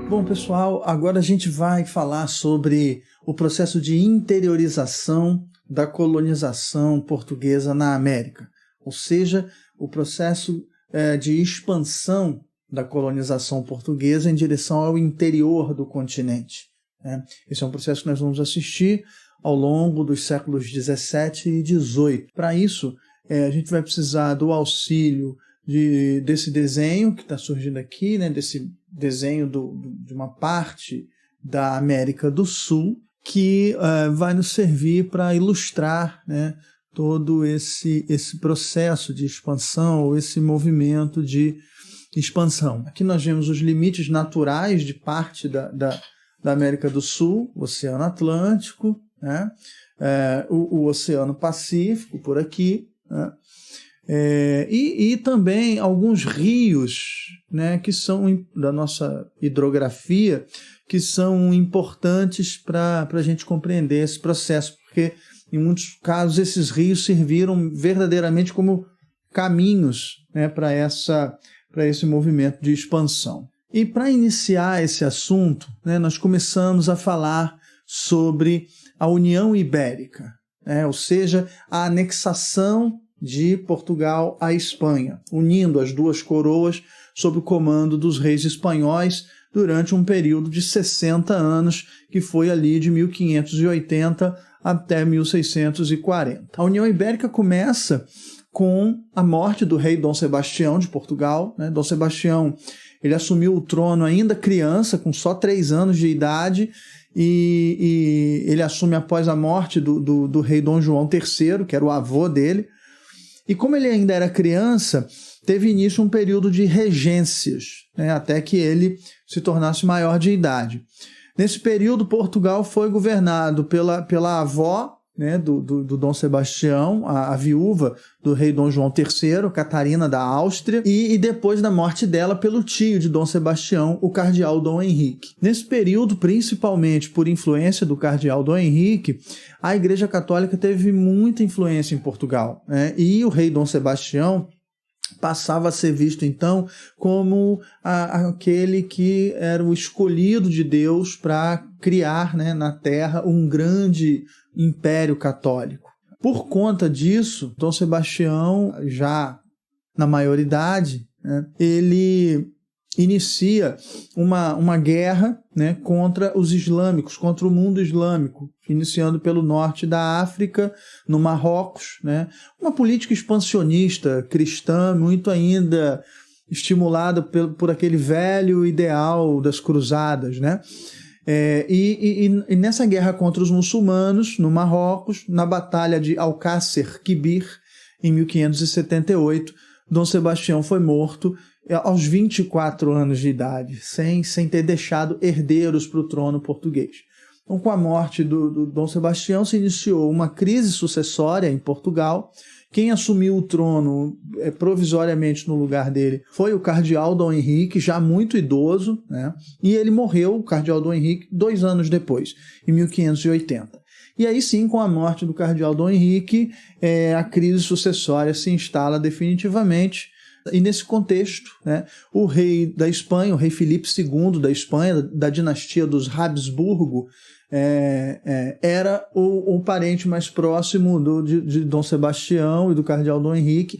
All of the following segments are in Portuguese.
Bom, pessoal, agora a gente vai falar sobre o processo de interiorização da colonização portuguesa na América, ou seja, o processo de expansão da colonização portuguesa em direção ao interior do continente. Esse é um processo que nós vamos assistir ao longo dos séculos XVII e XVIII. Para isso, a gente vai precisar do auxílio desse desenho que está surgindo aqui, né, desse desenho de uma parte da América do Sul, que vai nos servir para ilustrar, né, todo esse processo de expansão, ou esse movimento de expansão. Aqui nós vemos os limites naturais de parte da América do Sul, o Oceano Atlântico, né, o Oceano Pacífico por aqui, né, e também alguns rios, né, que são da nossa hidrografia, que são importantes para a gente compreender esse processo, porque em muitos casos esses rios serviram verdadeiramente como caminhos, né, para esse movimento de expansão. E para iniciar esse assunto, né, nós começamos a falar sobre a União Ibérica, né, ou seja, a anexação de Portugal à Espanha, unindo as duas coroas sob o comando dos reis espanhóis durante um período de 60 anos, que foi ali de 1580 até 1640. A União Ibérica começa com a morte do rei Dom Sebastião de Portugal, né? Dom Sebastião, ele assumiu o trono ainda criança, com só 3 anos de idade, e ele assume após a morte do rei Dom João III, que era o avô dele. E como ele ainda era criança, teve início um período de regências, né, até que ele se tornasse maior de idade. Nesse período, Portugal foi governado pela avó, né, do Dom Sebastião, a viúva do rei Dom João III, Catarina da Áustria, e depois da morte dela pelo tio de Dom Sebastião, o cardeal Dom Henrique. Nesse período, principalmente por influência do cardeal Dom Henrique, a Igreja Católica teve muita influência em Portugal, né? E o rei Dom Sebastião passava a ser visto, então, como aquele que era o escolhido de Deus para criar, né, na terra um grande império católico. Por conta disso, Dom Sebastião, já na maioridade, né, ele inicia uma guerra, né, contra os islâmicos, contra o mundo islâmico, iniciando pelo norte da África, no Marrocos, né, uma política expansionista cristã, muito ainda estimulada por aquele velho ideal das cruzadas, né? E nessa guerra contra os muçulmanos, no Marrocos, na Batalha de Alcácer Quibir, em 1578, Dom Sebastião foi morto aos 24 anos de idade, sem ter deixado herdeiros para o trono português. Então, com a morte do Dom Sebastião, se iniciou uma crise sucessória em Portugal. Quem assumiu o trono provisoriamente no lugar dele foi o cardeal Dom Henrique, já muito idoso, né? E ele morreu, o cardeal Dom Henrique, 2 anos depois, em 1580. E aí sim, com a morte do cardeal Dom Henrique, a crise sucessória se instala definitivamente. E nesse contexto, né, o rei da Espanha, o rei Filipe II da Espanha, da dinastia dos Habsburgo, era o parente mais próximo de Dom Sebastião e do cardeal Dom Henrique,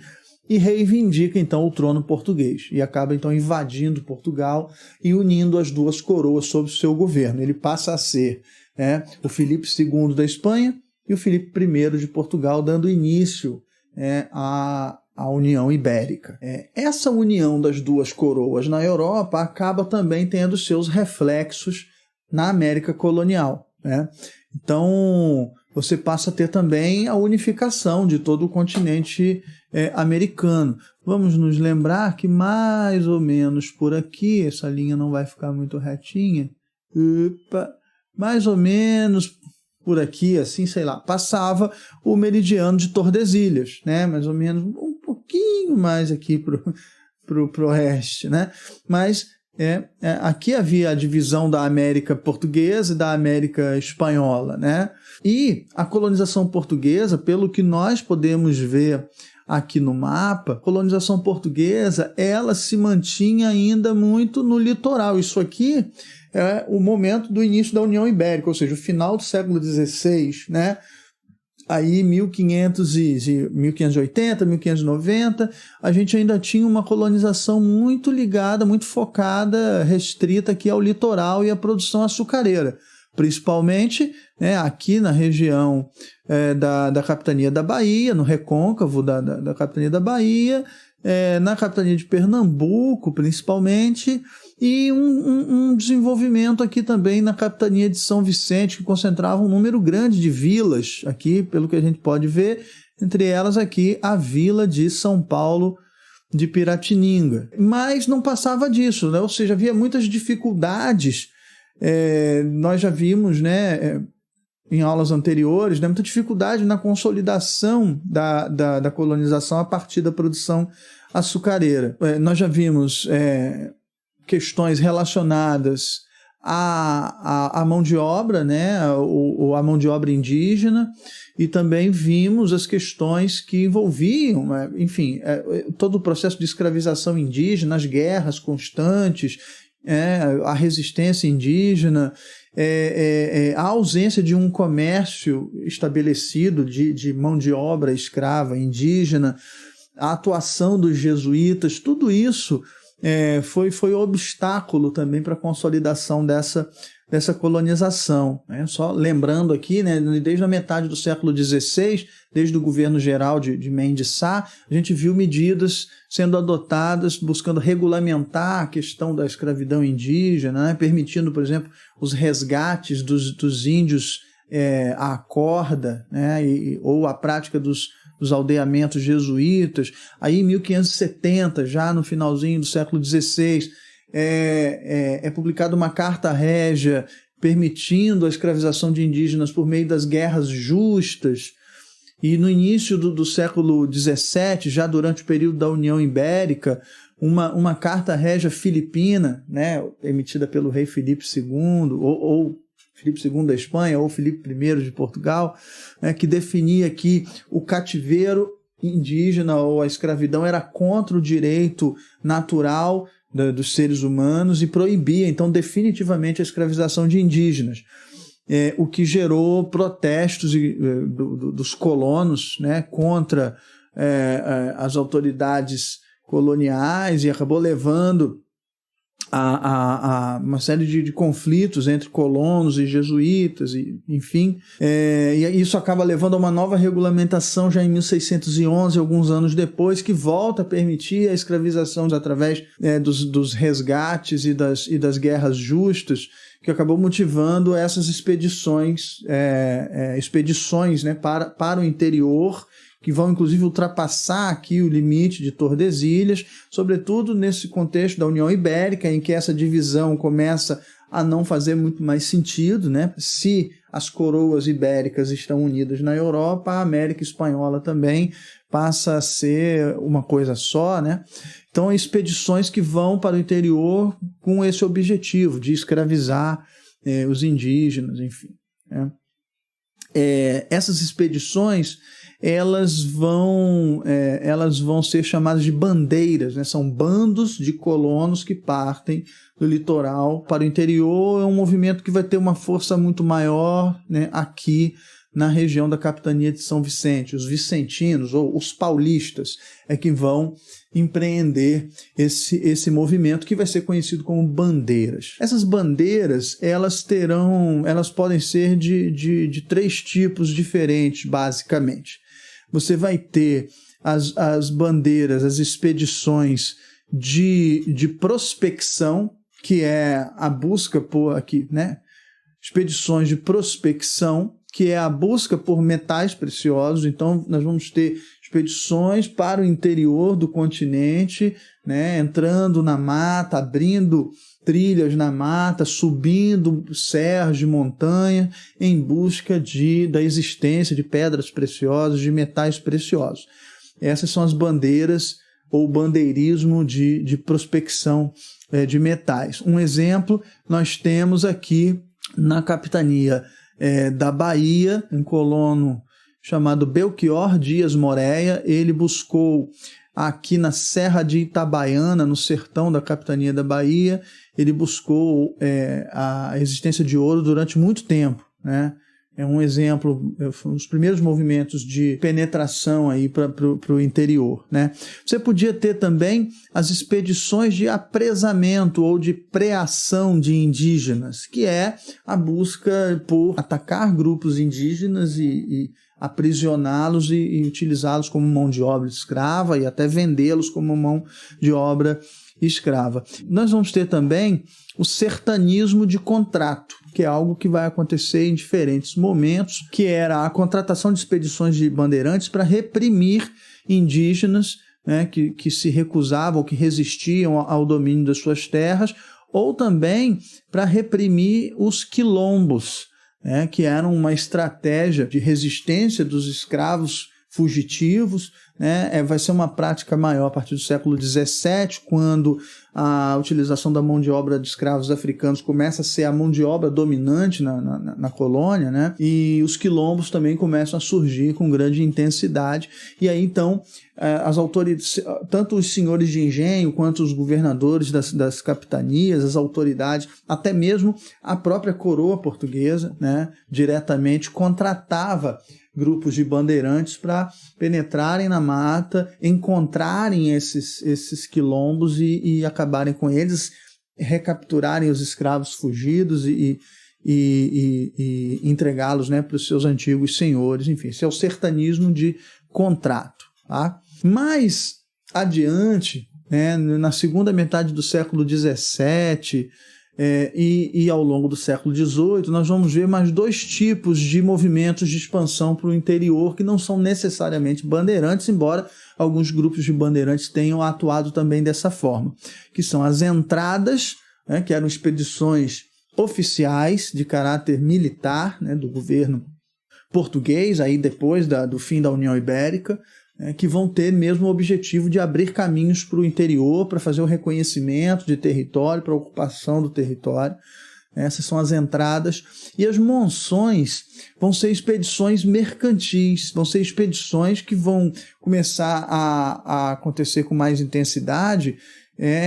e reivindica então o trono português, e acaba então invadindo Portugal e unindo as duas coroas sob o seu governo. Ele passa a ser, né, o Filipe II da Espanha e o Filipe I de Portugal, dando início à União Ibérica. Essa união das duas coroas na Europa acaba também tendo seus reflexos na América colonial, né? Então, você passa a ter também a unificação de todo o continente americano. Vamos nos lembrar que mais ou menos por aqui, essa linha não vai ficar muito retinha, mais ou menos por aqui, assim, sei lá, passava o meridiano de Tordesilhas, né? Mais ou menos um pouquinho mais aqui pro oeste, né? Mas aqui havia a divisão da América portuguesa e da América espanhola, né? E a colonização portuguesa, pelo que nós podemos ver aqui no mapa, a colonização portuguesa, ela se mantinha ainda muito no litoral. Isso aqui é o momento do início da União Ibérica, ou seja, o final do século XVI, né? Aí 1580, 1590, a gente ainda tinha uma colonização muito ligada, muito focada, restrita aqui ao litoral e à produção açucareira, principalmente, né, aqui na região da capitania da Bahia, no recôncavo da capitania da Bahia, na capitania de Pernambuco, principalmente, e um desenvolvimento aqui também na capitania de São Vicente, que concentrava um número grande de vilas aqui, pelo que a gente pode ver, entre elas aqui a vila de São Paulo de Piratininga. Mas não passava disso, né? Ou seja, havia muitas dificuldades, nós já vimos, né, em aulas anteriores, né, muita dificuldade na consolidação da colonização a partir da produção açucareira. Nós já vimos questões relacionadas à mão de obra, né, ou à mão de obra indígena, e também vimos as questões que envolviam, enfim, todo o processo de escravização indígena, as guerras constantes, a resistência indígena, a ausência de um comércio estabelecido de mão de obra escrava indígena, a atuação dos jesuítas, tudo isso foi obstáculo também para a consolidação dessa colonização, né? Só lembrando aqui, né, desde a metade do século XVI, desde o governo geral de Mendes Sá, a gente viu medidas sendo adotadas buscando regulamentar a questão da escravidão indígena, né, permitindo, por exemplo, os resgates dos índios à corda, né, ou a prática dos aldeamentos jesuítas. Aí em 1570, já no finalzinho do século XVI, é publicada uma carta régia permitindo a escravização de indígenas por meio das guerras justas. E no início do século XVII, já durante o período da União Ibérica, uma carta régia filipina, né, emitida pelo rei Filipe II, ou Filipe II da Espanha, ou Filipe I de Portugal, que definia que o cativeiro indígena ou a escravidão era contra o direito natural dos seres humanos e proibia, então, definitivamente a escravização de indígenas. O que gerou protestos dos colonos, né, contra as autoridades coloniais, e acabou levando a uma série de conflitos entre colonos e jesuítas, enfim, e isso acaba levando a uma nova regulamentação já em 1611, alguns anos depois, que volta a permitir a escravização através dos resgates e das guerras justas, que acabou motivando essas expedições, né, para o interior, que vão inclusive ultrapassar aqui o limite de Tordesilhas, sobretudo nesse contexto da União Ibérica, em que essa divisão começa a não fazer muito mais sentido, né? Se as coroas ibéricas estão unidas na Europa, a América Espanhola também passa a ser uma coisa só, né? Então, expedições que vão para o interior com esse objetivo de escravizar os indígenas, enfim, né? Essas expedições elas vão ser chamadas de bandeiras, né? São bandos de colonos que partem do litoral para o interior. É um movimento que vai ter uma força muito maior, né, aqui na região da capitania de São Vicente. Os vicentinos ou os paulistas que vão empreender esse movimento, que vai ser conhecido como bandeiras. Essas bandeiras, elas podem ser de três tipos diferentes, basicamente. Você vai ter as bandeiras, as expedições de prospecção, que é a busca por aqui, né? Expedições de prospecção, que é a busca por metais preciosos. Então, nós vamos ter expedições para o interior do continente, né? Entrando na mata, abrindo trilhas na mata, subindo serras de montanha em busca da existência de pedras preciosas, de metais preciosos. Essas são as bandeiras ou bandeirismo de prospecção de metais. Um exemplo nós temos aqui na capitania da Bahia, um colono chamado Belchior Dias Moreira. Ele buscou aqui na Serra de Itabaiana, no sertão da capitania da Bahia. Ele buscou a existência de ouro durante muito tempo, né? É um exemplo, um dos primeiros movimentos de penetração aí para o interior, né? Você podia ter também as expedições de apresamento ou de preação de indígenas, que é a busca por atacar grupos indígenas e aprisioná-los e utilizá-los como mão de obra escrava e até vendê-los como mão de obra escrava. Nós vamos ter também o sertanismo de contrato, que é algo que vai acontecer em diferentes momentos, que era a contratação de expedições de bandeirantes para reprimir indígenas, né, que se recusavam, que resistiam ao domínio das suas terras, ou também para reprimir os quilombos, né, que eram uma estratégia de resistência dos escravos fugitivos, né? Vai ser uma prática maior a partir do século XVII, quando a utilização da mão de obra de escravos africanos começa a ser a mão de obra dominante na colônia, né? E os quilombos também começam a surgir com grande intensidade. E aí, então, as autoridades, tanto os senhores de engenho quanto os governadores das capitanias, as autoridades, até mesmo a própria coroa portuguesa, né, diretamente contratava grupos de bandeirantes para penetrarem na mata, encontrarem esses quilombos e acabarem com eles, recapturarem os escravos fugidos e entregá-los, né, para os seus antigos senhores. Enfim, esse é o sertanismo de contrato. Tá? Mais adiante, né, na segunda metade do século XVII, e ao longo do século XVIII, nós vamos ver mais dois tipos de movimentos de expansão para o interior que não são necessariamente bandeirantes, embora alguns grupos de bandeirantes tenham atuado também dessa forma, que são as entradas, né, que eram expedições oficiais de caráter militar, né, do governo português, aí depois do fim da União Ibérica, que vão ter mesmo o objetivo de abrir caminhos para o interior, para fazer o reconhecimento de território, para a ocupação do território. Essas são as entradas. E as monções vão ser expedições mercantis, vão ser expedições que vão começar a acontecer com mais intensidade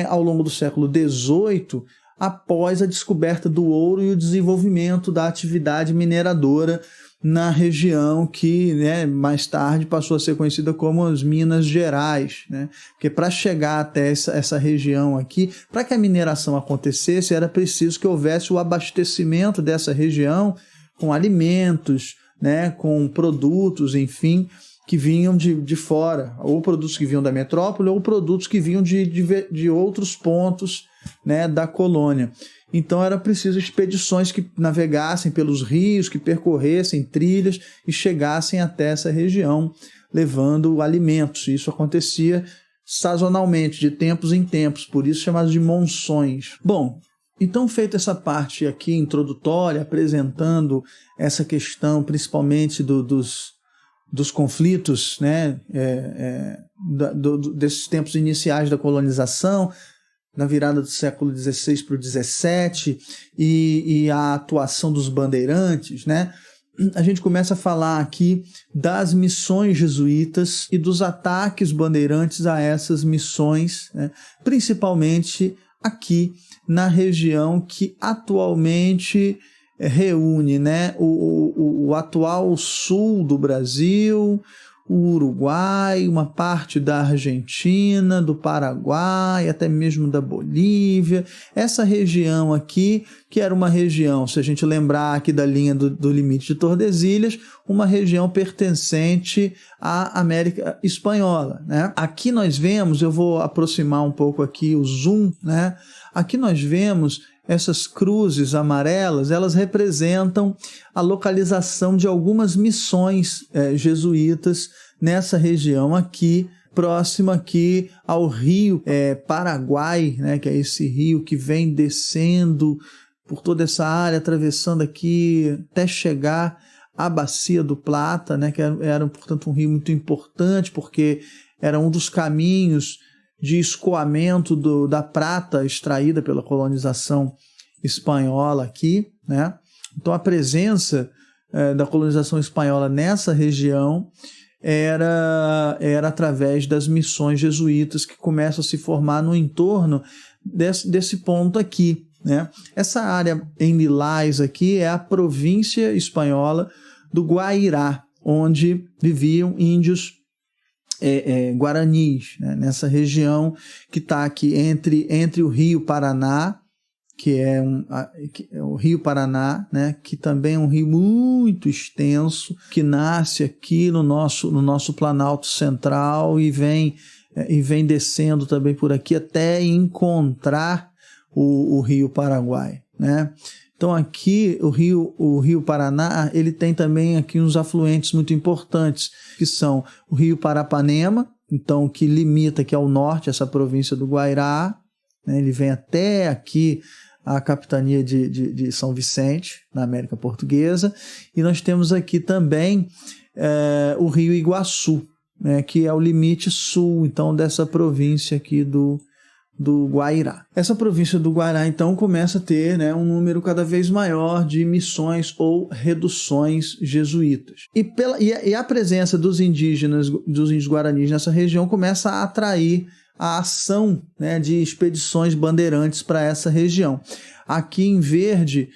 ao longo do século XVIII, após a descoberta do ouro e o desenvolvimento da atividade mineradora na região que, né, mais tarde passou a ser conhecida como as Minas Gerais, né? Porque para chegar até essa região aqui, para que a mineração acontecesse, era preciso que houvesse o abastecimento dessa região com alimentos, né, com produtos, enfim, que vinham de fora, ou produtos que vinham da metrópole, ou produtos que vinham de outros pontos, né, da colônia. Então era preciso expedições que navegassem pelos rios, que percorressem trilhas e chegassem até essa região, levando alimentos. Isso acontecia sazonalmente, de tempos em tempos, por isso chamado de monções. Bom, então feita essa parte aqui introdutória, apresentando essa questão principalmente dos conflitos, né, desses tempos iniciais da colonização, na virada do século XVI para o XVII, e a atuação dos bandeirantes, né? A gente começa a falar aqui das missões jesuítas e dos ataques bandeirantes a essas missões, né? Principalmente aqui na região que atualmente reúne, né, o atual sul do Brasil, o Uruguai, uma parte da Argentina, do Paraguai, até mesmo da Bolívia. Essa região aqui, que era uma região, se a gente lembrar aqui da linha do limite de Tordesilhas, uma região pertencente à América Espanhola, né? Aqui nós vemos, eu vou aproximar um pouco aqui o zoom, né? Aqui nós vemos essas cruzes amarelas, elas representam a localização de algumas missões jesuítas nessa região aqui, próxima aqui ao rio Paraguai, né, que é esse rio que vem descendo por toda essa área, atravessando aqui até chegar à Bacia do Plata, né, que era, portanto, um rio muito importante, porque era um dos caminhos de escoamento da prata extraída pela colonização espanhola aqui, né? Então a presença da colonização espanhola nessa região era através das missões jesuítas que começam a se formar no entorno desse ponto aqui, né? Essa área em lilás aqui é a província espanhola do Guairá, onde viviam índios guaranis, né? Nessa região que está aqui entre o Rio Paraná, que é o Rio Paraná, né, que também é um rio muito extenso, que nasce aqui no nosso Planalto Central e vem descendo também por aqui até encontrar o Rio Paraguai, né? Então aqui o Rio Paraná, ele tem também aqui uns afluentes muito importantes, que são o Rio Parapanema, então que limita aqui ao norte essa província do Guairá, né? Ele vem até aqui a capitania de São Vicente, na América Portuguesa, e nós temos aqui também o Rio Iguaçu, né, que é o limite sul, então, dessa província aqui do Guairá. Essa província do Guairá, então, começa a ter, né, um número cada vez maior de missões ou reduções jesuítas. E a presença dos índios guaranis nessa região começa a atrair a ação, né, de expedições bandeirantes para essa região. Aqui em verde,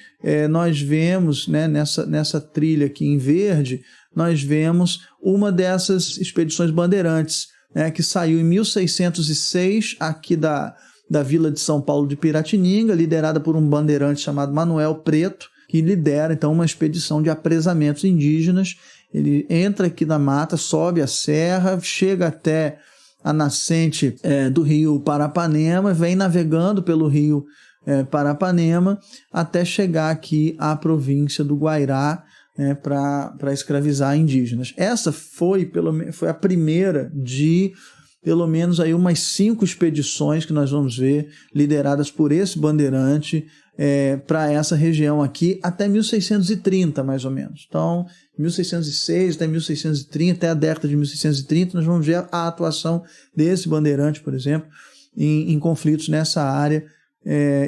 nós vemos, né, nessa trilha aqui em verde, nós vemos uma dessas expedições bandeirantes, né, que saiu em 1606 aqui da vila de São Paulo de Piratininga, liderada por um bandeirante chamado Manuel Preto, que lidera então uma expedição de apresamentos indígenas. Ele entra aqui na mata, sobe a serra, chega até a nascente do rio Parapanema, vem navegando pelo rio Parapanema até chegar aqui à província do Guairá, para escravizar indígenas. Essa foi a primeira de pelo menos aí umas 5 expedições que nós vamos ver, lideradas por esse bandeirante, para essa região aqui, até 1630, mais ou menos. Então, 1606 até 1630, até a década de 1630, nós vamos ver a atuação desse bandeirante, por exemplo, em conflitos nessa área,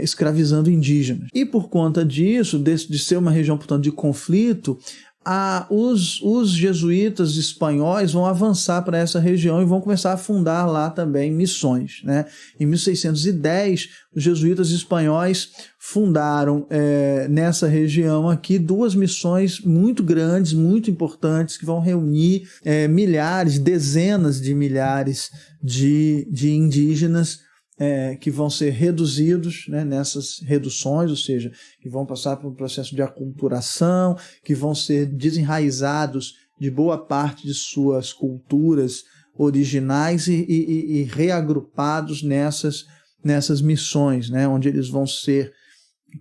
escravizando indígenas. E por conta disso, de ser uma região, portanto, de conflito, os jesuítas espanhóis vão avançar para essa região e vão começar a fundar lá também missões, né? Em 1610, os jesuítas espanhóis fundaram nessa região aqui 2 missões muito grandes, muito importantes, que vão reunir dezenas de milhares de indígenas, que vão ser reduzidos, né, nessas reduções, ou seja, que vão passar por um processo de aculturação, que vão ser desenraizados de boa parte de suas culturas originais e reagrupados nessas missões, né, onde eles vão ser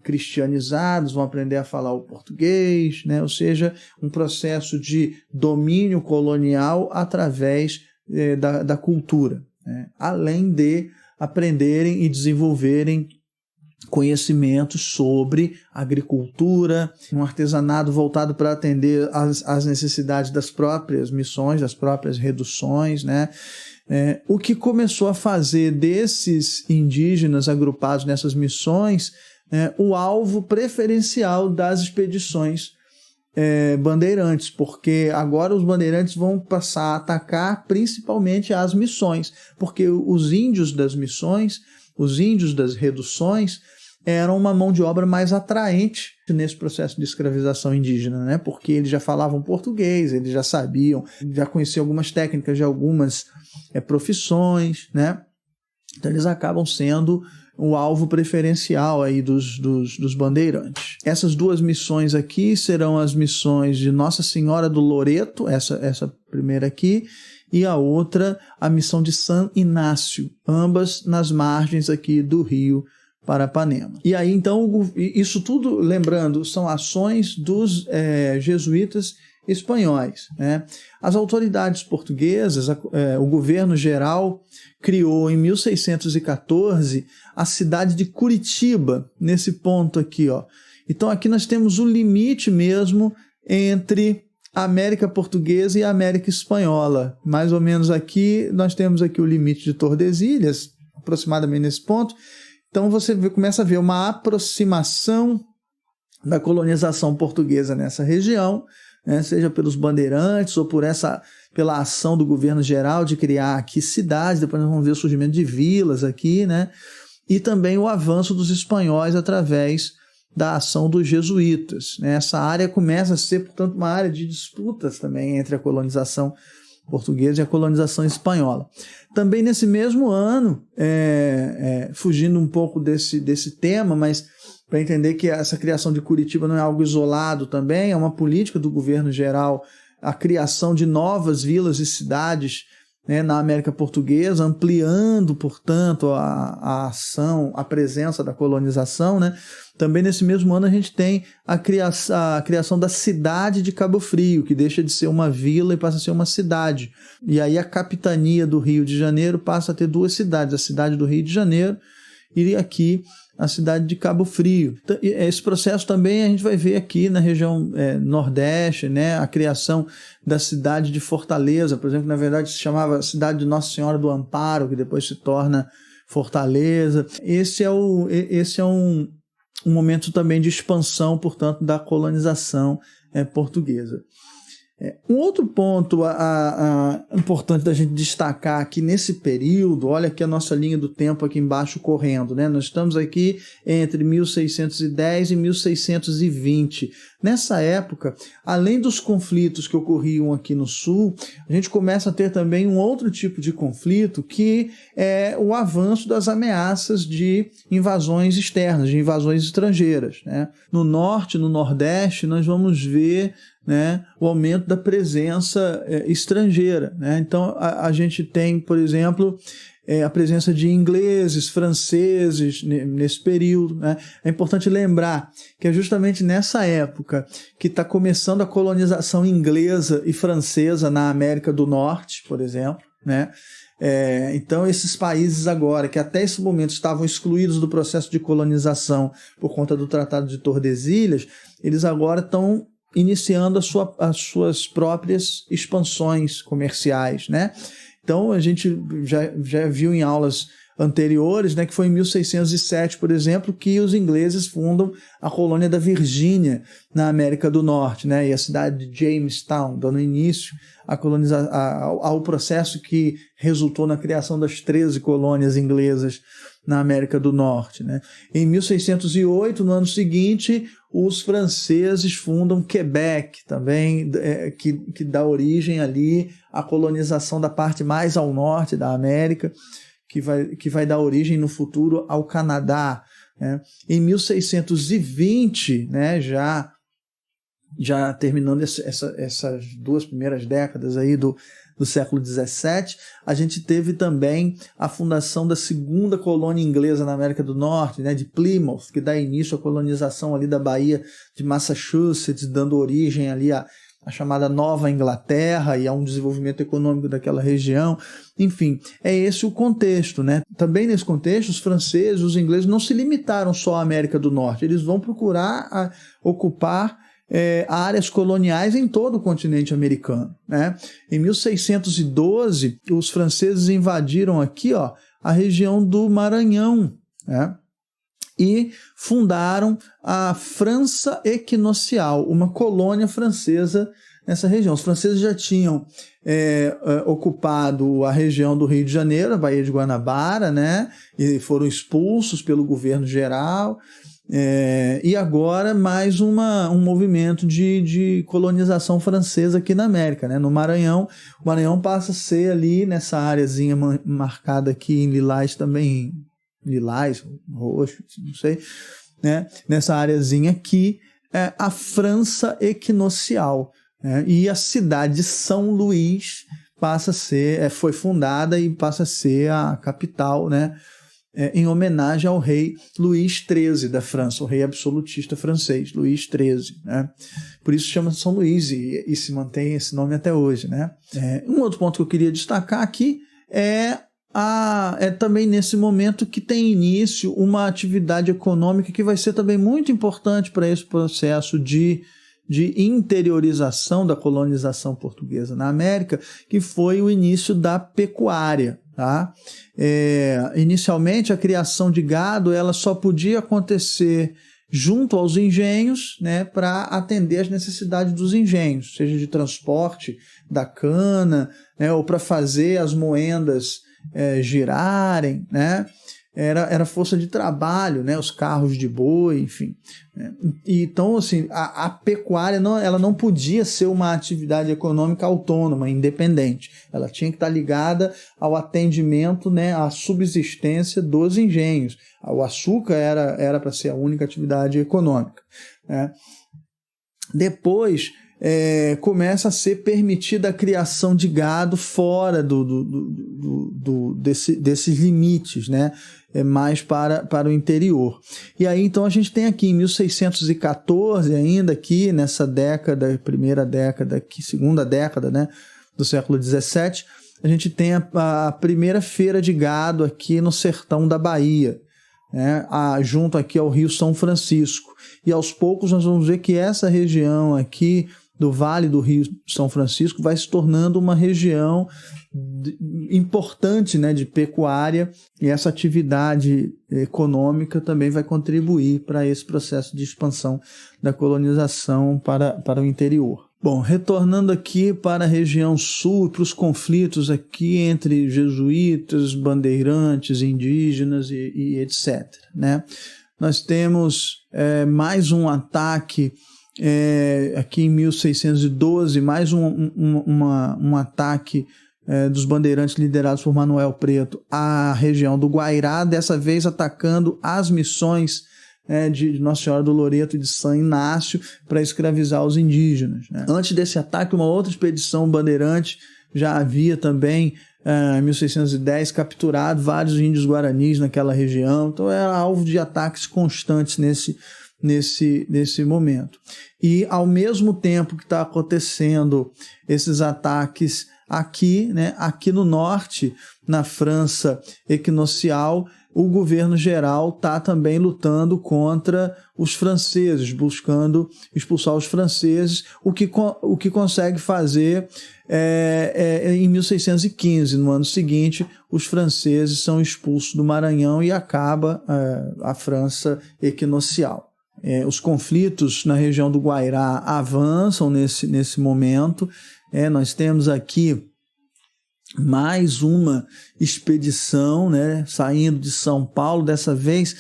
cristianizados, vão aprender a falar o português, né, ou seja, um processo de domínio colonial através da cultura, né, além de aprenderem e desenvolverem conhecimentos sobre agricultura, um artesanato voltado para atender às necessidades das próprias missões, das próprias reduções, né? O que começou a fazer desses indígenas agrupados nessas missões o alvo preferencial das expedições bandeirantes, porque agora os bandeirantes vão passar a atacar principalmente as missões, porque os índios das missões, os índios das reduções, eram uma mão de obra mais atraente nesse processo de escravização indígena, né? Porque eles já falavam português, eles já sabiam, já conheciam algumas técnicas de algumas profissões, né? Então eles acabam sendo o alvo preferencial aí dos bandeirantes. Essas 2 missões aqui serão as missões de Nossa Senhora do Loreto, essa primeira aqui, e a outra, a missão de San Inácio, ambas nas margens aqui do rio Parapanema. E aí, então, isso tudo, lembrando, são ações dos jesuítas espanhóis, né? As autoridades portuguesas, o governo geral, criou em 1614 a cidade de Curitiba, nesse ponto aqui, ó. Então aqui nós temos o limite mesmo entre a América Portuguesa e a América Espanhola. Mais ou menos aqui, nós temos aqui o limite de Tordesilhas, aproximadamente nesse ponto. Então você começa a ver uma aproximação da colonização portuguesa nessa região, né, seja pelos bandeirantes ou pela ação do governo geral de criar aqui cidades, depois nós vamos ver o surgimento de vilas aqui, né, e também o avanço dos espanhóis através da ação dos jesuítas, né. Essa área começa a ser, portanto, uma área de disputas também entre a colonização portuguesa e a colonização espanhola. Também nesse mesmo ano, fugindo um pouco desse tema, mas para entender que essa criação de Curitiba não é algo isolado também, é uma política do governo geral, a criação de novas vilas e cidades, né, na América Portuguesa, ampliando, portanto, a ação, a presença da colonização, né? Também nesse mesmo ano a gente tem a criação da cidade de Cabo Frio, que deixa de ser uma vila e passa a ser uma cidade. E aí a capitania do Rio de Janeiro passa a ter duas cidades, a cidade do Rio de Janeiro e aqui a cidade de Cabo Frio. Então, esse processo também a gente vai ver aqui na região Nordeste, né? A criação da cidade de Fortaleza, por exemplo, na verdade se chamava cidade de Nossa Senhora do Amparo, que depois se torna Fortaleza. Esse é um momento também de expansão, portanto, da colonização portuguesa. Um outro ponto importante da gente destacar aqui nesse período, olha aqui a nossa linha do tempo aqui embaixo correndo, né? Nós estamos aqui entre 1610 e 1620. Nessa época, além dos conflitos que ocorriam aqui no sul, a gente começa a ter também um outro tipo de conflito, que é o avanço das ameaças de invasões externas, de invasões estrangeiras, né? No norte, no nordeste, nós vamos ver, né, o aumento da presença estrangeira, né? Então a gente tem, por exemplo, a presença de ingleses, franceses nesse período, né? É importante lembrar que é justamente nessa época que está começando a colonização inglesa e francesa na América do Norte, por exemplo, né? Então esses países agora, que até esse momento estavam excluídos do processo de colonização por conta do Tratado de Tordesilhas, eles agora estão iniciando as suas próprias expansões comerciais, né? Então a gente já viu em aulas anteriores, né, que foi em 1607, por exemplo, que os ingleses fundam a colônia da Virgínia na América do Norte, né, e a cidade de Jamestown, dando início ao processo que resultou na criação das 13 colônias inglesas na América do Norte, né. Em 1608, no ano seguinte, os franceses fundam Quebec também, que dá origem ali à colonização da parte mais ao norte da América, que vai dar origem no futuro ao Canadá, né? Em 1620, né, já terminando essas duas primeiras décadas aí do século XVII, a gente teve também a fundação da segunda colônia inglesa na América do Norte, né, de Plymouth, que dá início à colonização ali da Baía de Massachusetts, dando origem ali à chamada Nova Inglaterra e a um desenvolvimento econômico daquela região. Enfim, é esse o contexto, né? Também nesse contexto, os franceses, os ingleses não se limitaram só à América do Norte, eles vão procurar ocupar áreas coloniais em todo o continente americano, né? Em 1612, os franceses invadiram aqui, ó, a região do Maranhão, né? E fundaram a França Equinocial, uma colônia francesa nessa região. Os franceses já tinham ocupado a região do Rio de Janeiro, a Baía de Guanabara, né? E foram expulsos pelo governo geral. E agora mais um movimento de colonização francesa aqui na América, né? No Maranhão, o Maranhão passa a ser ali nessa áreazinha marcada aqui em lilás também, lilás, roxo, não sei, né? Nessa áreazinha aqui, a França Equinocial, né? E a cidade de São Luís passa a ser, foi fundada e passa a ser a capital, né? Em homenagem ao rei Luís XIII da França, o rei absolutista francês, Luís XIII, né? Por isso chama São Luís e se mantém esse nome até hoje, né? Um outro ponto que eu queria destacar aqui é também nesse momento que tem início uma atividade econômica que vai ser também muito importante para esse processo de interiorização da colonização portuguesa na América, que foi o início da pecuária. Tá? Inicialmente a criação de gado ela só podia acontecer junto aos engenhos, né, para atender às necessidades dos engenhos, seja de transporte da cana, né, ou para fazer as moendas girarem, né? Era força de trabalho, né? Os carros de boi, enfim. Né? Então, assim, a pecuária ela não podia ser uma atividade econômica autônoma, independente. Ela tinha que estar ligada ao atendimento, né, à subsistência dos engenhos. O açúcar era para ser a única atividade econômica. Né? Depois, começa a ser permitida a criação de gado fora desses limites, né? Mais para o interior. E aí, então, a gente tem aqui em 1614, ainda aqui nessa década, segunda década, né, do século XVII, a gente tem a primeira feira de gado aqui no sertão da Bahia, né, junto aqui ao Rio São Francisco. E aos poucos nós vamos ver que essa região aqui do Vale do Rio São Francisco vai se tornando uma região importante, né, de pecuária, e essa atividade econômica também vai contribuir para esse processo de expansão da colonização para o interior. Bom, retornando aqui para a região sul, para os conflitos aqui entre jesuítas, bandeirantes, indígenas e etc. Né? Nós temos mais um ataque aqui em 1612, mais um ataque dos bandeirantes liderados por Manuel Preto à região do Guairá, dessa vez atacando as missões de Nossa Senhora do Loreto e de São Inácio para escravizar os indígenas. Né? Antes desse ataque, uma outra expedição bandeirante já havia também, em 1610, capturado vários índios guaranis naquela região, então era alvo de ataques constantes nesse momento. E ao mesmo tempo que está acontecendo esses ataques aqui, né, aqui no norte, na França equinocial, o governo geral está também lutando contra os franceses, buscando expulsar os franceses, o que consegue fazer em 1615. No ano seguinte, os franceses são expulsos do Maranhão e acaba a França equinocial. Os conflitos na região do Guairá avançam nesse momento. Nós temos aqui mais uma expedição, né, saindo de São Paulo, dessa vez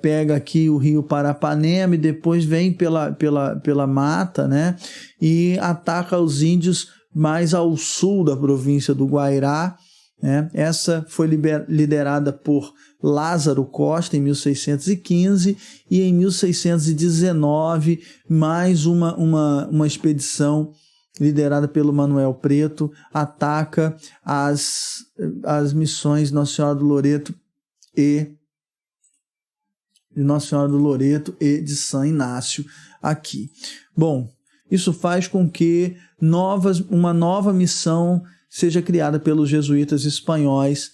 pega aqui o rio Parapanema e depois vem pela mata, né, e ataca os índios mais ao sul da província do Guairá. Né? Essa foi liderada por Lázaro Costa em 1615 e em 1619 mais uma expedição liderada pelo Manuel Preto ataca as missões de Nossa Senhora do Loreto e de São Inácio aqui. Bom, isso faz com que uma nova missão seja criada pelos jesuítas espanhóis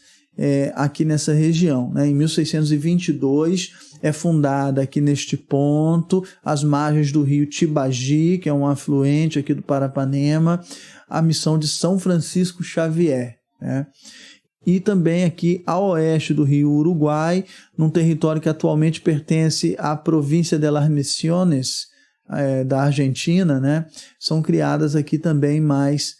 aqui nessa região. Né? Em 1622 é fundada aqui neste ponto, às margens do rio Tibagi, que é um afluente aqui do Parapanema, a missão de São Francisco Xavier. Né? E também aqui ao oeste do rio Uruguai, num território que atualmente pertence à província de las Misiones, da Argentina, né? São criadas aqui também mais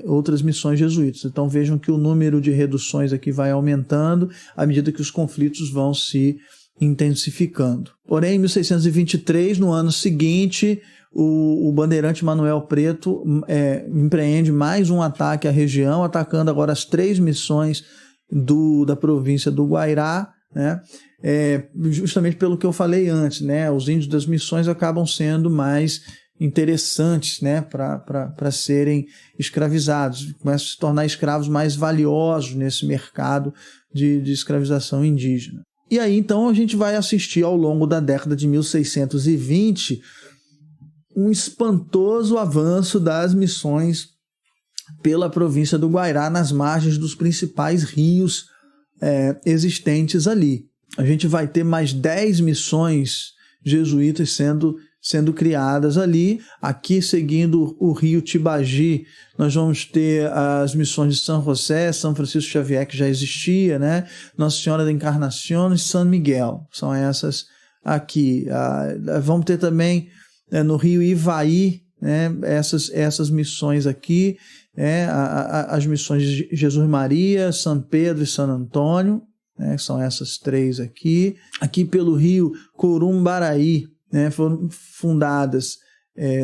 outras missões jesuítas. Então vejam que o número de reduções aqui vai aumentando à medida que os conflitos vão se intensificando. Porém, em 1623, no ano seguinte, o bandeirante Manuel Preto empreende mais um ataque à região, atacando agora as 3 missões da província do Guairá, né? Justamente pelo que eu falei antes, né? Os índios das missões acabam sendo mais interessantes, né, para serem escravizados, começam a se tornar escravos mais valiosos nesse mercado de escravização indígena. E aí então a gente vai assistir ao longo da década de 1620 um espantoso avanço das missões pela província do Guairá nas margens dos principais rios existentes ali. A gente vai ter mais 10 missões jesuítas sendo sendo criadas ali. Aqui, seguindo o rio Tibagi, nós vamos ter as missões de São José, São Francisco Xavier, que já existia, né? Nossa Senhora da Encarnação e São Miguel. São essas aqui. Vamos ter também no rio Ivaí, né? Essas missões aqui, as missões de Jesus Maria, São Pedro e São Antônio, né? São essas três aqui. Aqui pelo rio Corumbaraí, né, foram fundadas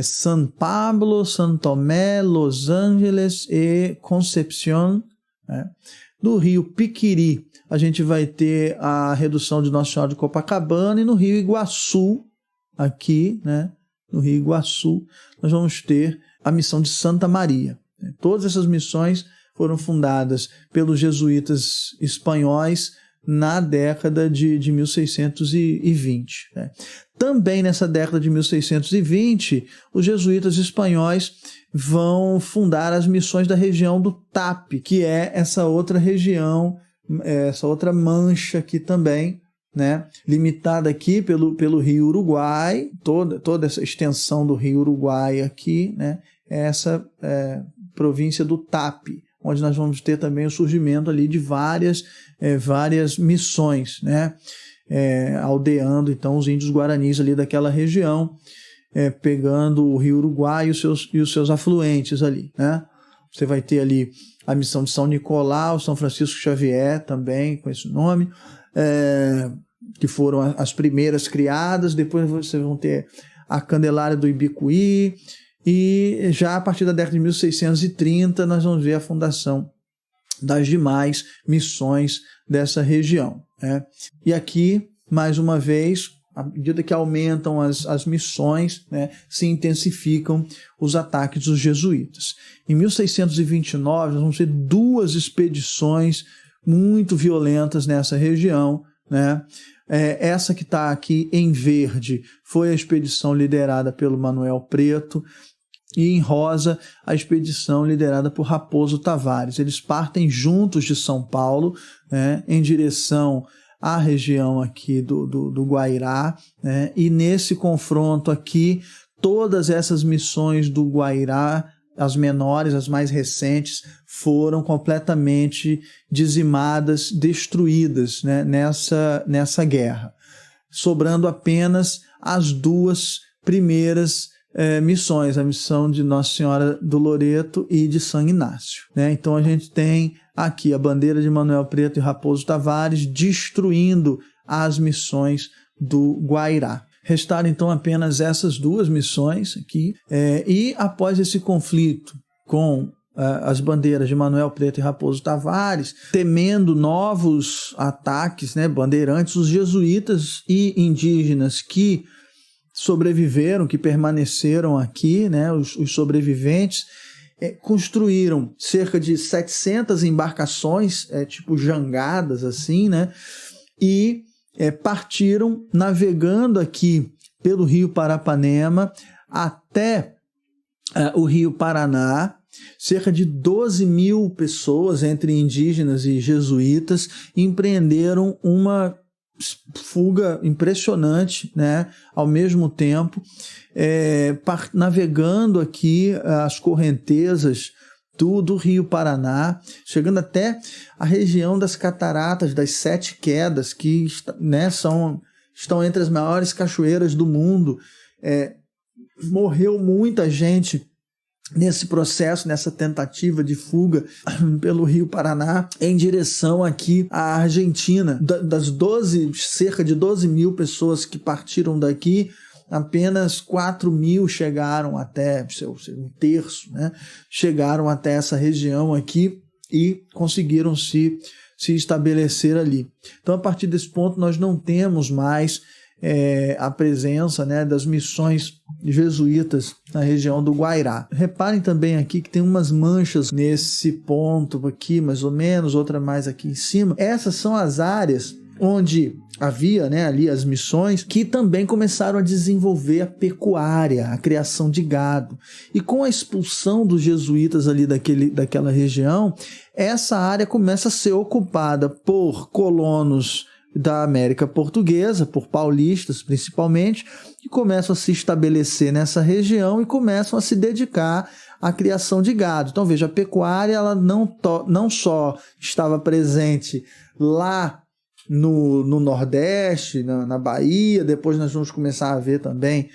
São Pablo, São Tomé, Los Angeles e Concepción, né? No rio Piquiri, a gente vai ter a redução de Nossa Senhora de Copacabana, e no rio Iguaçu, aqui, né, no rio Iguaçu, nós vamos ter a missão de Santa Maria. Todas essas missões foram fundadas pelos jesuítas espanhóis na década de 1620. Né? Também nessa década de 1620, os jesuítas espanhóis vão fundar as missões da região do TAP, que é essa outra região, essa outra mancha aqui também, né? Limitada aqui pelo rio Uruguai, toda essa extensão do rio Uruguai aqui, né? Essa província do TAP, onde nós vamos ter também o surgimento ali de várias missões, né? Aldeando então os índios guaranis ali daquela região, pegando o rio Uruguai e os seus afluentes ali, né? Você vai ter ali a missão de São Nicolau, São Francisco Xavier também, com esse nome, que foram as primeiras criadas. Depois vocês vão ter a Candelária do Ibicuí, e já a partir da década de 1630 nós vamos ver a fundação das demais missões dessa região, né? E aqui, mais uma vez, à medida que aumentam as missões, né, se intensificam os ataques dos jesuítas. Em 1629, nós vamos ter 2 expedições muito violentas nessa região, né? Essa que está aqui em verde foi a expedição liderada pelo Manuel Preto, e em rosa a expedição liderada por Raposo Tavares. Eles partem juntos de São Paulo, né, em direção à região aqui do Guairá, né, e nesse confronto aqui, todas essas missões do Guairá, as menores, as mais recentes, foram completamente dizimadas, destruídas, né, nessa guerra, sobrando apenas as 2 primeiras missões, a missão de Nossa Senhora do Loreto e de São Inácio, né? Então a gente tem aqui a bandeira de Manuel Preto e Raposo Tavares destruindo as missões do Guairá. Restaram então apenas essas 2 missões aqui, e após esse conflito com as bandeiras de Manuel Preto e Raposo Tavares, temendo novos ataques, né, bandeirantes, os jesuítas e indígenas que sobreviveram, que permaneceram aqui, né, os sobreviventes, construíram cerca de 700 embarcações, tipo jangadas assim, né, e partiram navegando aqui pelo rio Parapanema até o rio Paraná. Cerca de 12.000 pessoas, entre indígenas e jesuítas, empreenderam uma fuga impressionante, né? Ao mesmo tempo, navegando aqui as correntezas do rio Paraná, chegando até a região das cataratas das 7 quedas, que, né, estão entre as maiores cachoeiras do mundo. Morreu muita gente nesse processo, nessa tentativa de fuga pelo rio Paraná em direção aqui à Argentina. Das cerca de 12.000 pessoas que partiram daqui, apenas 4.000 chegaram até, um terço, né, chegaram até essa região aqui e conseguiram se estabelecer ali. Então, a partir desse ponto, nós não temos mais a presença, né, das missões jesuítas na região do Guairá. Reparem também aqui que tem umas manchas nesse ponto aqui, mais ou menos, outra mais aqui em cima. Essas são as áreas onde havia, né, ali as missões que também começaram a desenvolver a pecuária, a criação de gado. E com a expulsão dos jesuítas ali daquela região, essa área começa a ser ocupada por colonos da América Portuguesa, por paulistas principalmente, que começam a se estabelecer nessa região e começam a se dedicar à criação de gado. Então veja, a pecuária ela não só estava presente lá no Nordeste, na Bahia, depois nós vamos começar a ver também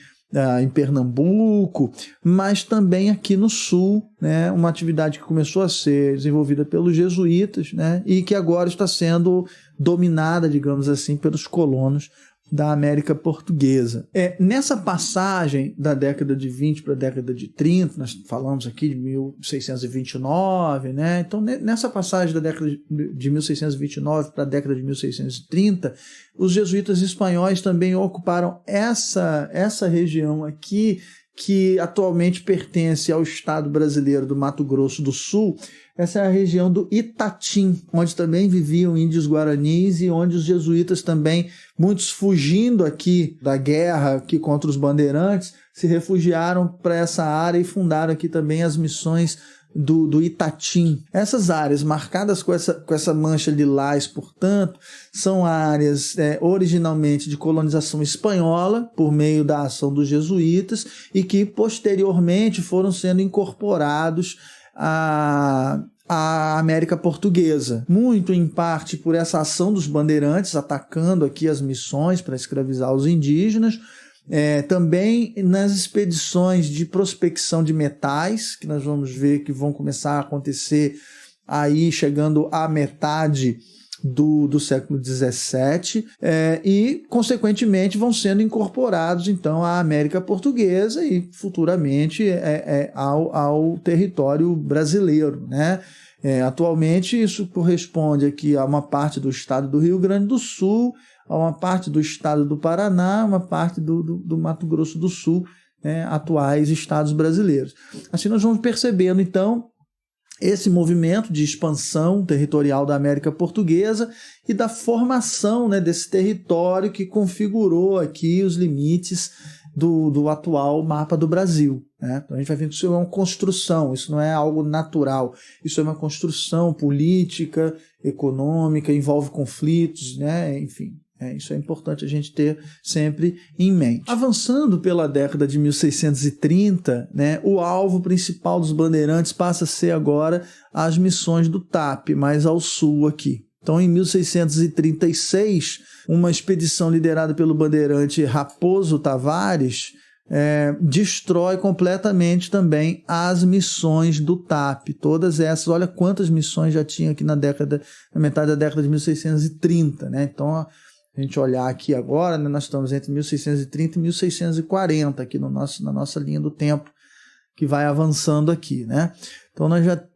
em Pernambuco, mas também aqui no Sul, né, uma atividade que começou a ser desenvolvida pelos jesuítas, né, e que agora está sendo dominada, digamos assim, pelos colonos da América Portuguesa. Nessa passagem da década de 20 para a década de 30, nós falamos aqui de 1629, né? Então nessa passagem da década de 1629 para a década de 1630, os jesuítas espanhóis também ocuparam essa região aqui, que atualmente pertence ao estado brasileiro do Mato Grosso do Sul. Essa é a região do Itatim, onde também viviam índios guaranis e onde os jesuítas também, muitos fugindo aqui da guerra aqui contra os bandeirantes, se refugiaram para essa área e fundaram aqui também as missões do Itatim. Essas áreas marcadas com essa mancha lilás, portanto, são áreas originalmente de colonização espanhola por meio da ação dos jesuítas e que posteriormente foram sendo incorporados à América Portuguesa, muito em parte por essa ação dos bandeirantes atacando aqui as missões para escravizar os indígenas, também nas expedições de prospecção de metais, que nós vamos ver que vão começar a acontecer aí chegando à metade do século XVII, e, consequentemente, vão sendo incorporados, então, à América Portuguesa e, futuramente, ao território brasileiro, né? Atualmente, isso corresponde aqui a uma parte do estado do Rio Grande do Sul, a uma parte do estado do Paraná, uma parte do Mato Grosso do Sul, né? Atuais estados brasileiros. Assim, nós vamos percebendo, então, esse movimento de expansão territorial da América Portuguesa e da formação, né, desse território que configurou aqui os limites do atual mapa do Brasil, né? Então a gente vai ver que isso é uma construção, isso não é algo natural, isso é uma construção política, econômica, envolve conflitos, né? Enfim. Isso é importante a gente ter sempre em mente. Avançando pela década de 1630, né, o alvo principal dos bandeirantes passa a ser agora as missões do TAP, mais ao sul aqui. Então, em 1636, uma expedição liderada pelo bandeirante Raposo Tavares destrói completamente também as missões do TAP. Todas essas, olha quantas missões já tinha aqui na metade da década de 1630, né? Então, a gente olhar aqui agora, né, nós estamos entre 1630 e 1640 aqui na nossa linha do tempo que vai avançando aqui, né? Então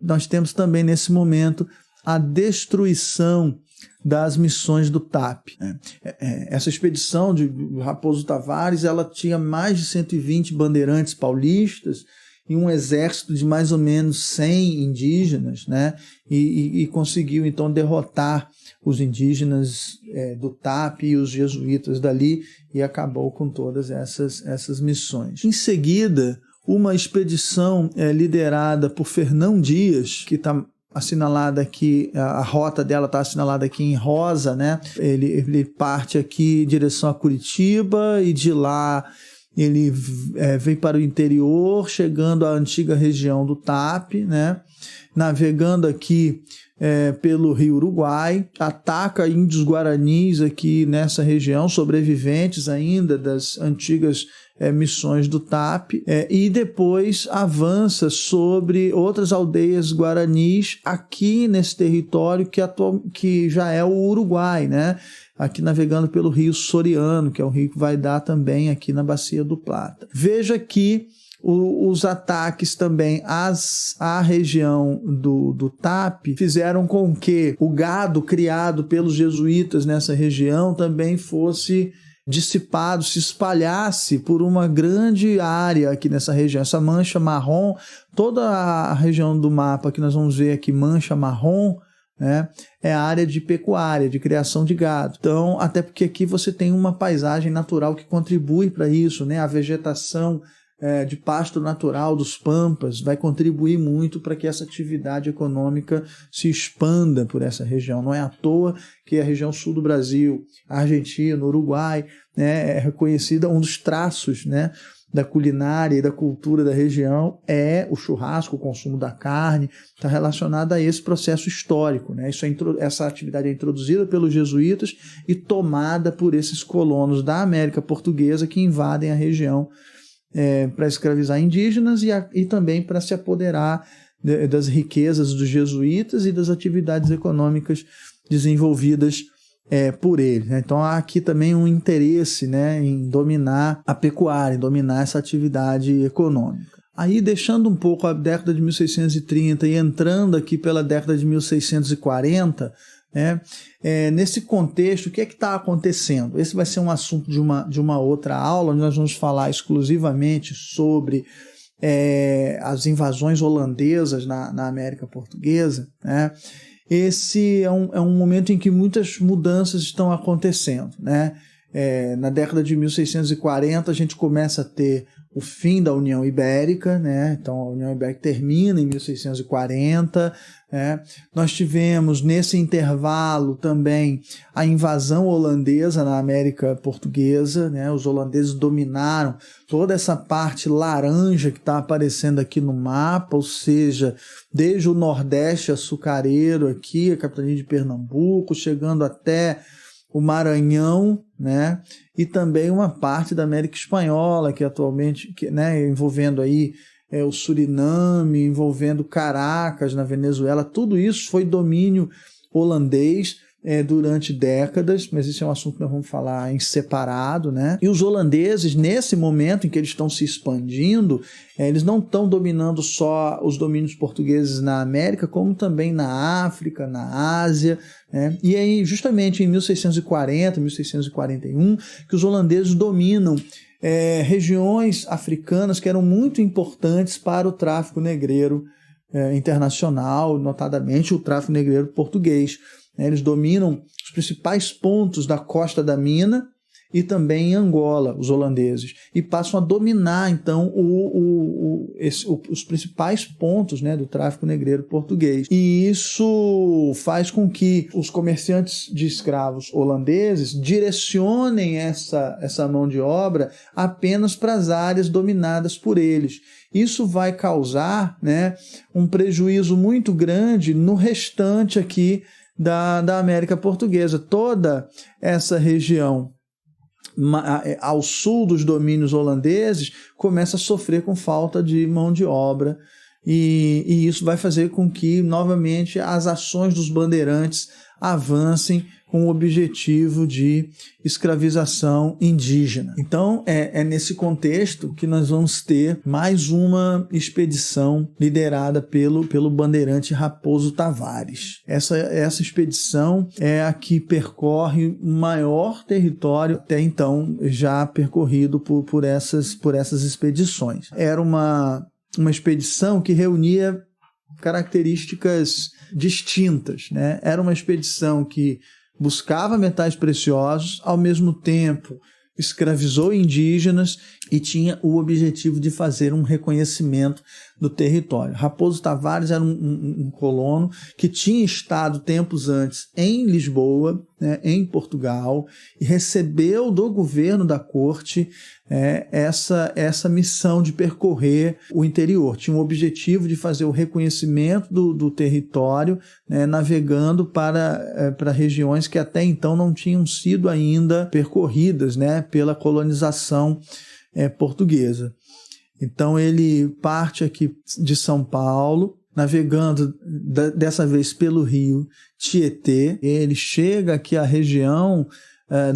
nós temos também nesse momento a destruição das missões do TAP. Essa expedição de Raposo Tavares, ela tinha mais de 120 bandeirantes paulistas e um exército de mais ou menos 100 indígenas, né? E conseguiu então derrotar os indígenas do TAP e os jesuítas dali e acabou com todas essas missões. Em seguida, uma expedição liderada por Fernão Dias, que está assinalada aqui, a rota dela está assinalada aqui em rosa, né? Ele parte aqui em direção a Curitiba e de lá ele veio para o interior, chegando à antiga região do TAP, né? Navegando aqui pelo Rio Uruguai, ataca índios guaranis aqui nessa região, sobreviventes ainda das antigas missões do TAP, e depois avança sobre outras aldeias guaranis aqui nesse território que já é o Uruguai, né? Aqui navegando pelo Rio Soriano, que é o rio que vai dar também aqui na Bacia do Plata. Veja que os ataques também à região do TAP fizeram com que o gado criado pelos jesuítas nessa região também fosse dissipado, se espalhasse por uma grande área aqui nessa região. Essa mancha marrom, toda a região do mapa que nós vamos ver aqui, mancha marrom, né, é a área de pecuária, de criação de gado. Então, até porque aqui você tem uma paisagem natural que contribui para isso, né? A vegetação de pasto natural dos pampas, vai contribuir muito para que essa atividade econômica se expanda por essa região. Não é à toa que a região sul do Brasil, a Argentina, o Uruguai, né, é reconhecida, um dos traços, né, da culinária e da cultura da região é o churrasco, o consumo da carne, está relacionado a esse processo histórico, né? Essa atividade é introduzida pelos jesuítas e tomada por esses colonos da América Portuguesa que invadem a região para escravizar indígenas e também para se apoderar das riquezas dos jesuítas e das atividades econômicas desenvolvidas por ele, né? Então há aqui também um interesse, né, em dominar a pecuária, em dominar essa atividade econômica. Aí, deixando um pouco a década de 1630 e entrando aqui pela década de 1640, né, nesse contexto, o que é que está acontecendo? Esse vai ser um assunto de uma outra aula, onde nós vamos falar exclusivamente sobre as invasões holandesas na América Portuguesa, né? Esse é um momento em que muitas mudanças estão acontecendo, né? Na década de 1640 a gente começa a ter o fim da União Ibérica, né? Então a União Ibérica termina em 1640, né? Nós tivemos nesse intervalo também a invasão holandesa na América Portuguesa, né? Os holandeses dominaram toda essa parte laranja que está aparecendo aqui no mapa, ou seja, desde o Nordeste açucareiro aqui, a capitania de Pernambuco, chegando até o Maranhão, né? E também uma parte da América Espanhola, que atualmente, né, envolvendo aí o Suriname, envolvendo Caracas na Venezuela, tudo isso foi domínio holandês durante décadas, mas isso é um assunto que nós vamos falar em separado, né? E os holandeses, nesse momento em que eles estão se expandindo, eles não estão dominando só os domínios portugueses na América, como também na África, na Ásia, né? E aí, justamente em 1640, 1641, que os holandeses dominam regiões africanas que eram muito importantes para o tráfico negreiro internacional, notadamente o tráfico negreiro português. Eles dominam os principais pontos da Costa da Mina e também em Angola, os holandeses, e passam a dominar, então, os principais pontos, né, do tráfico negreiro português. E isso faz com que os comerciantes de escravos holandeses direcionem essa mão de obra apenas para as áreas dominadas por eles. Isso vai causar, né, um prejuízo muito grande no restante aqui da América Portuguesa. Toda essa região ao sul dos domínios holandeses começa a sofrer com falta de mão de obra e isso vai fazer com que novamente as ações dos bandeirantes avancem com o objetivo de escravização indígena. Então é nesse contexto que nós vamos ter mais uma expedição liderada pelo bandeirante Raposo Tavares. Essa expedição é a que percorre o maior território até então já percorrido por essas expedições. Era uma expedição que reunia características distintas, né? Era uma expedição que buscava metais preciosos, ao mesmo tempo escravizou indígenas e tinha o objetivo de fazer um reconhecimento do território. Raposo Tavares era um colono que tinha estado tempos antes em Lisboa, né, em Portugal, e recebeu do governo da corte essa missão de percorrer o interior. Tinha o objetivo de fazer o reconhecimento do território, né, navegando para regiões que até então não tinham sido ainda percorridas, né, pela colonização portuguesa. Então ele parte aqui de São Paulo, navegando dessa vez pelo rio Tietê. Ele chega aqui à região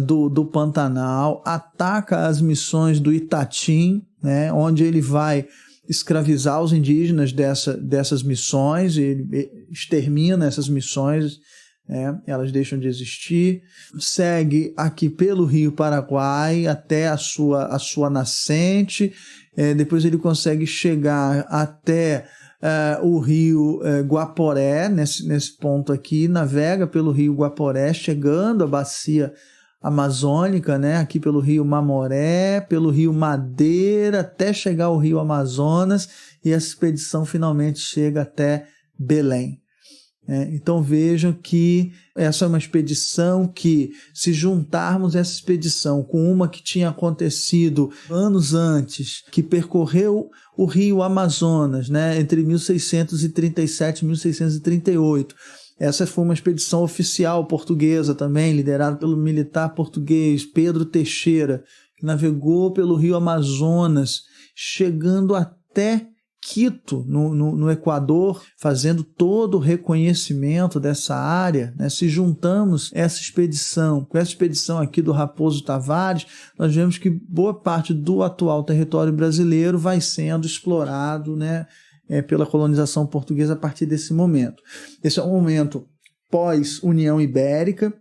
do Pantanal, ataca as missões do Itatim, né, onde ele vai escravizar os indígenas dessas missões, ele extermina essas missões, elas deixam de existir. Segue aqui pelo rio Paraguai até a sua nascente, depois ele consegue chegar até o rio Guaporé, nesse ponto aqui, navega pelo rio Guaporé, chegando à bacia amazônica, né? Aqui pelo rio Mamoré, pelo rio Madeira, até chegar ao rio Amazonas, e essa expedição finalmente chega até Belém. Então vejam que essa é uma expedição que, se juntarmos essa expedição com uma que tinha acontecido anos antes, que percorreu o rio Amazonas, né, entre 1637 e 1638, essa foi uma expedição oficial portuguesa também, liderada pelo militar português Pedro Teixeira, que navegou pelo rio Amazonas, chegando até Quito, no Equador, fazendo todo o reconhecimento dessa área, né? Se juntamos essa expedição com essa expedição aqui do Raposo Tavares, nós vemos que boa parte do atual território brasileiro vai sendo explorado, né, pela colonização portuguesa a partir desse momento. Esse é um momento pós-União Ibérica,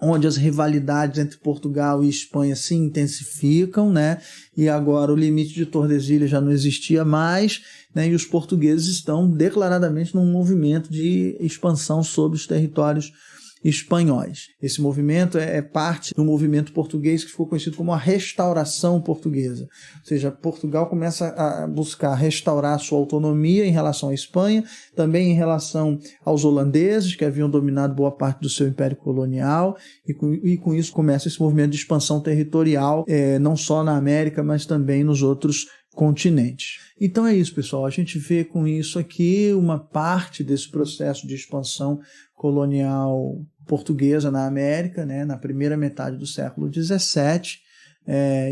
onde as rivalidades entre Portugal e Espanha se intensificam, né? E agora o limite de Tordesilhas já não existia mais, né? E os portugueses estão declaradamente num movimento de expansão sobre os territórios espanhóis. Esse movimento é parte do movimento português que ficou conhecido como a Restauração Portuguesa. Ou seja, Portugal começa a buscar restaurar sua autonomia em relação à Espanha, também em relação aos holandeses, que haviam dominado boa parte do seu império colonial, e com isso começa esse movimento de expansão territorial, não só na América, mas também nos outros continentes. Então é isso, pessoal. A gente vê com isso aqui uma parte desse processo de expansão colonial portuguesa na América, né, na primeira metade do século XVII,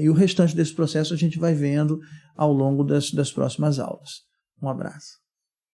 e o restante desse processo a gente vai vendo ao longo das próximas aulas. Um abraço.